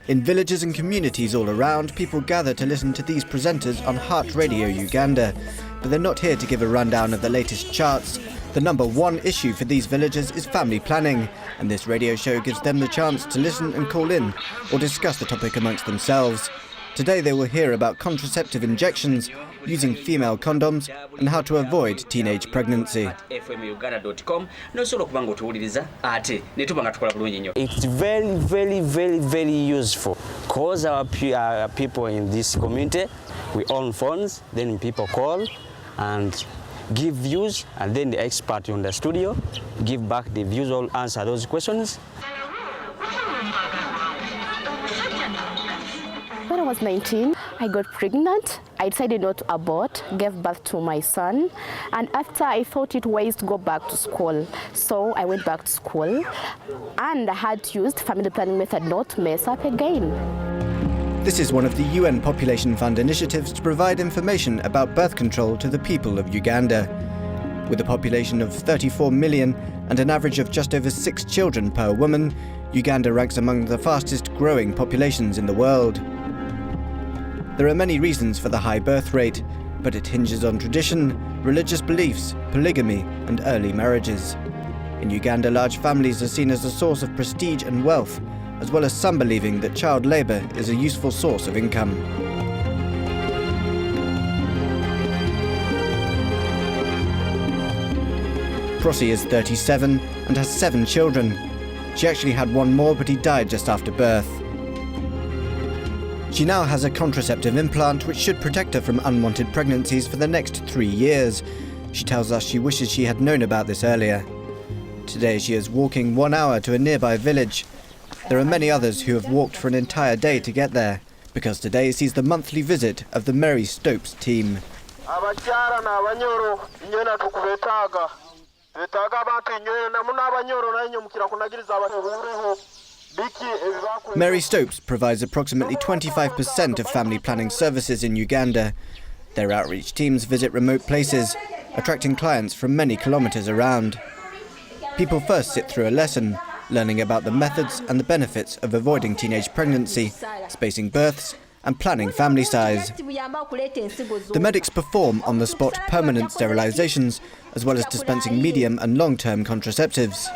In villages and communities all around, people gather to listen to these presenters on Heart Radio Uganda. But they're not here to give a rundown of the latest charts. The number one issue for these villagers is family planning, and this radio show gives them the chance to listen and call in or discuss the topic amongst themselves. Today they will hear about contraceptive injections, using female condoms, and how to avoid teenage pregnancy. It's very useful because our people in this community, we own phones, then people call and give views, and then the expert in the studio give back the views, all answer those questions. When I was 19, I got pregnant. I decided not to abort, gave birth to my son, and after I thought it wise to go back to school. So I went back to school, and I had used family planning method not to mess up again. This is one of the UN Population Fund initiatives to provide information about birth control to the people of Uganda. With a population of 34 million and an average of just over 6 children per woman, Uganda ranks among the fastest growing populations in the world. There are many reasons for the high birth rate, but it hinges on tradition, religious beliefs, polygamy, and early marriages. In Uganda, large families are seen as a source of prestige and wealth, as well as some believing that child labour is a useful source of income. Prosy is 37 and has 7 children. She actually had one more, but he died just after birth. She now has a contraceptive implant which should protect her from unwanted pregnancies for the next 3 years. She tells us she wishes she had known about this earlier. Today she is walking 1 hour to a nearby village. There are many others who have walked for an entire day to get there, because today sees the monthly visit of the Mary Stopes team. Mary Stopes provides approximately 25% of family planning services in Uganda. Their outreach teams visit remote places, attracting clients from many kilometres around. People first sit through a lesson, learning about the methods and the benefits of avoiding teenage pregnancy, spacing births, and planning family size. The medics perform on-the-spot permanent sterilizations, as well as dispensing medium and long-term contraceptives.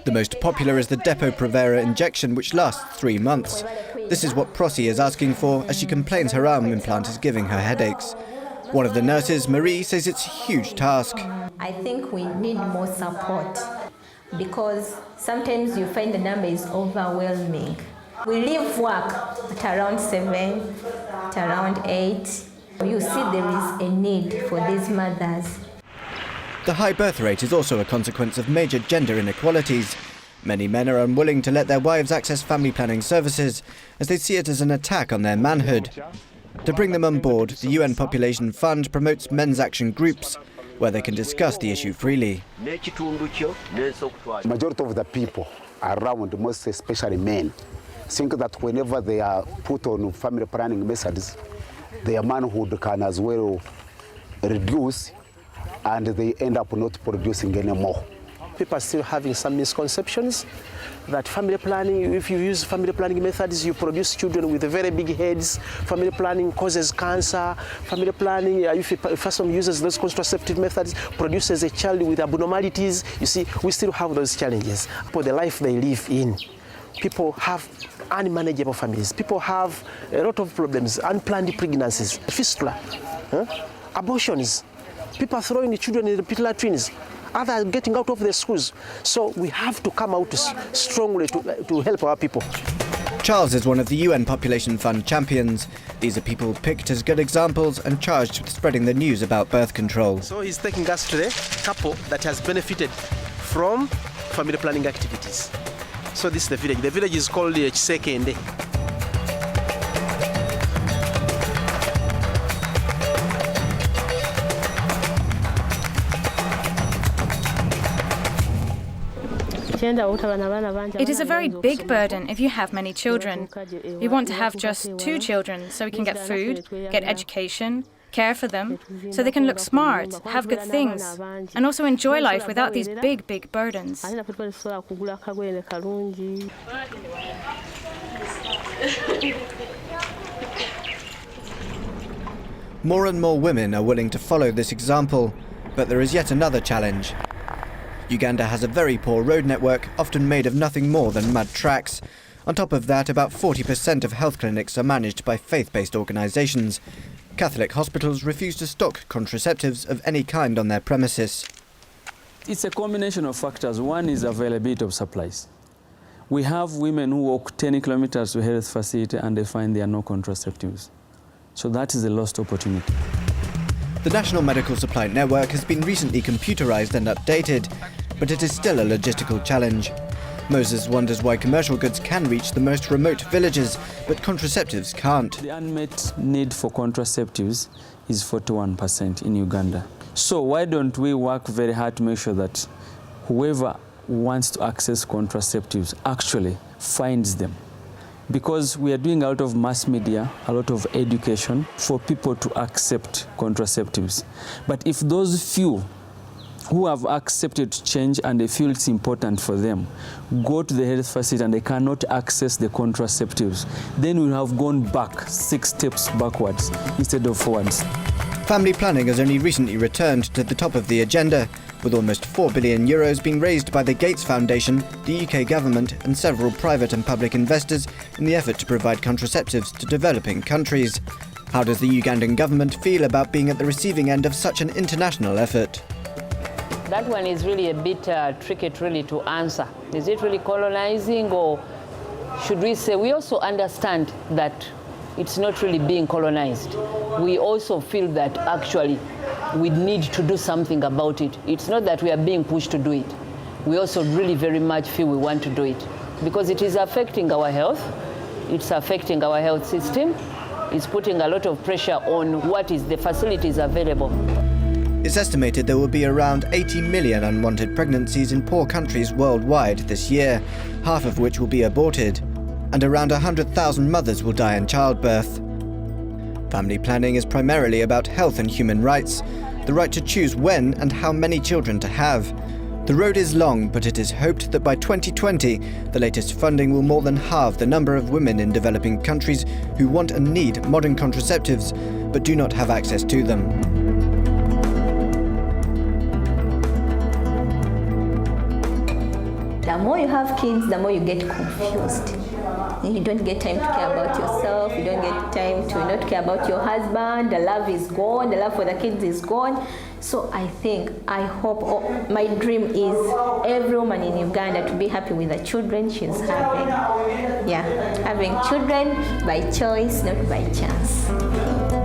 The most popular is the Depo-Provera injection, which lasts 3 months. This is what Prosy is asking for, as she complains her arm implant is giving her headaches. One of the nurses, Marie, says it's a huge task. I think we need more support, because sometimes you find the number is overwhelming. We leave work at around 7, at around 8. You see there is a need for these mothers. The high birth rate is also a consequence of major gender inequalities. Many men are unwilling to let their wives access family planning services, as they see it as an attack on their manhood. To bring them on board, the UN Population Fund promotes men's action groups, where they can discuss the issue freely. Majority of the people around, most especially men, think that whenever they are put on family planning methods, their manhood can as well reduce, and they end up not producing anymore. People are still having some misconceptions that family planning, if you use family planning methods, you produce children with very big heads. Family planning causes cancer. Family planning, if a person uses those contraceptive methods, produces a child with abnormalities. You see, we still have those challenges. For the life they live in, people have unmanageable families. People have a lot of problems, unplanned pregnancies, fistula, abortions. People are throwing the children in the pit latrines. Others are getting out of their schools. So we have to come out strongly to help our people. Charles is one of the UN Population Fund champions. These are people picked as good examples and charged with spreading the news about birth control. So he's taking us to the couple that has benefited from family planning activities. So this is the village. The village is called Chisekende. It is a very big burden if you have many children. We want to have just 2 children so we can get food, get education, care for them, so they can look smart, have good things, and also enjoy life without these big, big burdens. More and more women are willing to follow this example, but there is yet another challenge. Uganda has a very poor road network, often made of nothing more than mud tracks. On top of that, about 40% of health clinics are managed by faith-based organisations. Catholic hospitals refuse to stock contraceptives of any kind on their premises. It's a combination of factors. One is availability of supplies. We have women who walk 10 kilometers to a health facility and they find there are no contraceptives. So that is a lost opportunity. The National Medical Supply Network has been recently computerised and updated, but it is still a logistical challenge. Moses wonders why commercial goods can reach the most remote villages, but contraceptives can't. The unmet need for contraceptives is 41% in Uganda. So why don't we work very hard to make sure that whoever wants to access contraceptives actually finds them? Because we are doing a lot of mass media, a lot of education for people to accept contraceptives. But if those few who have accepted change and they feel it's important for them go to the health facility and they cannot access the contraceptives, then we'll have gone back 6 steps backwards instead of forwards. Family planning has only recently returned to the top of the agenda, with almost €4 billion being raised by the Gates Foundation, the UK government and several private and public investors in the effort to provide contraceptives to developing countries. How does the Ugandan government feel about being at the receiving end of such an international effort? That one is really a bit tricky to answer. Is it really colonizing, or should we say we also understand that it's not really being colonized? We also feel that actually we need to do something about it. It's not that we are being pushed to do it. We also really very much feel we want to do it because it is affecting our health. It's affecting our health system. It's putting a lot of pressure on what is the facilities available. It's estimated there will be around 80 million unwanted pregnancies in poor countries worldwide this year, half of which will be aborted, and around 100,000 mothers will die in childbirth. Family planning is primarily about health and human rights, the right to choose when and how many children to have. The road is long, but it is hoped that by 2020, the latest funding will more than halve the number of women in developing countries who want and need modern contraceptives, but do not have access to them. The more you have kids, the more you get confused. You don't get time to care about yourself, you don't get time to not care about your husband, the love is gone, the love for the kids is gone. So I hope, my dream is every woman in Uganda to be happy with the children she's having. Yeah, having children by choice, not by chance.